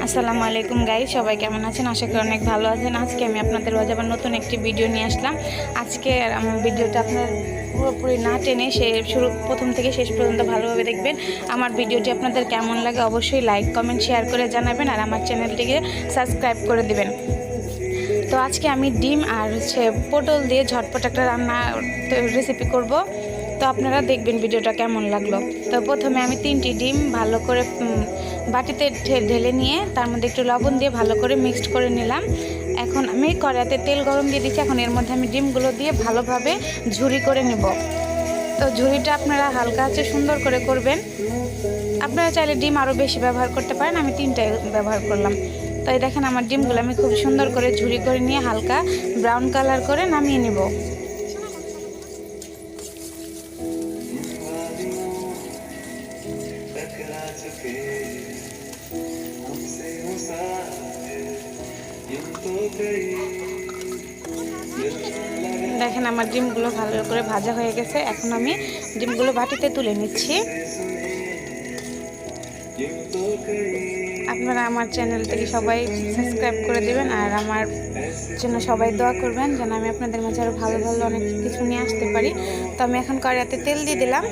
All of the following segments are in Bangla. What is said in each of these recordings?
আসসালামু আলাইকুম গাইস, সবাই কেমন আছেন? আশা করি অনেক ভালো আছেন। আজকে আমি আপনাদের মাঝে আবার নতুন একটি ভিডিও নিয়ে আসলাম। আজকে আমার ভিডিওটা আপনার পুরোপুরি না টেনে প্রথম থেকে শেষ পর্যন্ত ভালোভাবে দেখবেন। আমার ভিডিওটি আপনাদের কেমন লাগে অবশ্যই লাইক কমেন্ট শেয়ার করে জানাবেন, আর আমার চ্যানেলটিকে সাবস্ক্রাইব করে দিবেন। তো আজকে আমি ডিম আর পটল দিয়ে ঝটপট একটা রান্না রেসিপি করব। তো আপনারা দেখবেন ভিডিওটা কেমন লাগলো। তো প্রথমে আমি 3টি ডিম ভালো করে বাটিতে ঢেলে নিয়ে তার মধ্যে একটু লবণ দিয়ে ভালো করে মিক্সড করে নিলাম। এখন আমি কড়াইতে তেল গরম দিয়ে দিচ্ছি। এখন এর মধ্যে আমি ডিমগুলো দিয়ে ভালোভাবে ঝুরি করে নেব। তো ঝুরিটা আপনারা হালকা আছে সুন্দর করে করবেন। আপনারা চাইলে ডিম আরও বেশি ব্যবহার করতে পারেন, আমি 3টাই ব্যবহার করলাম। তো এই দেখেন আমার ডিমগুলো আমি খুব সুন্দর করে ঝুরি করে নিয়ে হালকা ব্রাউন কালার করে নামিয়ে নেব। দেখেন আমার ডিমগুলো ভালো করে ভাজা হয়ে গেছে। এখন আমি ডিমগুলো বাটিতে তুলে নিচ্ছি। আপনারা আমার চ্যানেলটাকে সবাই সাবস্ক্রাইব করে দেবেন, আর আমার জন্য সবাই দোয়া করবেন যেন আমি আপনাদের মাঝে আরও ভালো ভালো অনেক কিছু নিয়ে আসতে পারি। তো আমি এখন কড়াইতে তেল দিয়ে দিলাম।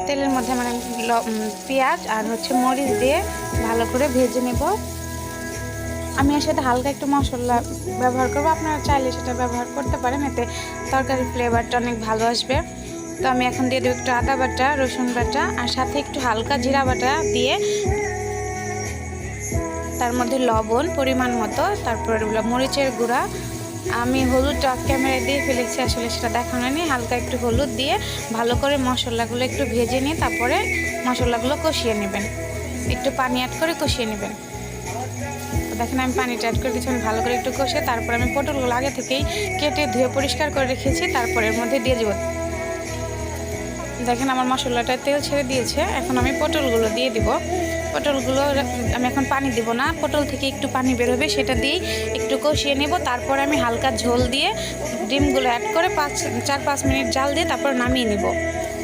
তেলের মধ্যে মানে পেঁয়াজ আর মরিচ দিয়ে ভালো করে ভেজে নেব। আমি এর সাথে হালকা একটু মশলা ব্যবহার করব, আপনারা চাইলে সেটা ব্যবহার করতে পারেন, এতে তরকারির ফ্লেভারটা অনেক ভালো আসবে। তো আমি এখন দিয়ে দেবো একটু আদা বাটা, রসুন বাটা, আর সাথে একটু হালকা জিরা বাটা দিয়ে তার মধ্যে লবণ পরিমাণ মতো, তারপর মরিচের গুঁড়া, আমি হলুদটা ক্যামেরায় দিয়ে ফেলেছি, আসলে সেটা দেখানো নেই। হালকা একটু হলুদ দিয়ে ভালো করে মশলাগুলো একটু ভেজে নিয়ে তারপরে মশলাগুলো কষিয়ে নেবেন, একটু পানি অ্যাড করে কষিয়ে নেবেন। তো দেখেন আমি পানিটা অ্যাড করে দিচ্ছি। আমি ভালো করে একটু কষিয়ে তারপর আমি পটলগুলো আগে থেকেই কেটে ধুয়ে পরিষ্কার করে রেখেছি, তারপর এর মধ্যে দিয়ে দেবো। দেখেন আমার মশলাটা তেল ছেড়ে দিয়েছে। এখন আমি পটলগুলো দিয়ে দিব। পটলগুলো আমি এখন পানি দিব না, পটল থেকে একটু পানি বেরোবে, সেটা দিয়েই একটু কষিয়ে নেব। তারপর আমি হালকা ঝোল দিয়ে ডিমগুলো অ্যাড করে 4-5 মিনিট জাল দিয়ে তারপর নামিয়ে নেব।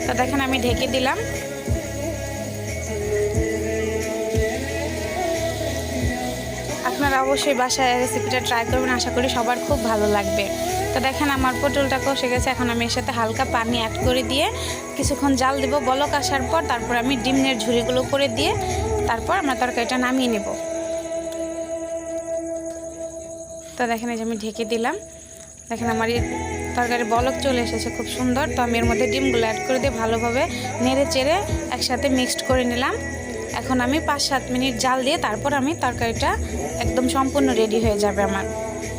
তো দেখেন আমি ঢেকে দিলাম। আপনারা অবশ্যই বাসায় রেসিপিটা ট্রাই করবেন, আশা করি সবার খুব ভালো লাগবে। তো দেখেন আমার পটলটা কষে গেছে। এখন আমি এর সাথে হালকা পানি অ্যাড করে দিয়ে কিছুক্ষণ জাল দেব। বলক আসার পর তারপর আমি ডিমের ঝুড়িগুলো করে দিয়ে তারপর আমরা তরকারিটা নামিয়ে নেব। তো দেখেন এই যে আমি ঢেকে দিলাম। দেখেন আমার এই তরকারি বলক চলে এসেছে খুব সুন্দর। তো আমি এর মধ্যে ডিমগুলো অ্যাড করে দিয়ে ভালোভাবে নেড়ে চেড়ে একসাথে মিক্সড করে নিলাম। এখন আমি 5-7 মিনিট জাল দিয়ে তারপর আমি তরকারিটা একদম সম্পূর্ণ রেডি হয়ে যাবে আমার।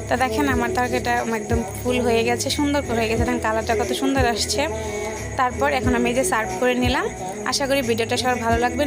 তো দেখেন আমার তরকারিটা একদম ফুল হয়ে গেছে, সুন্দর হয়ে গেছে। দেখেন কালারটা কত সুন্দর আসছে। তারপর এখন আমি এই যে সার্ভ করে নিলাম। আশা করি ভিডিওটা সবার ভালো লাগবে।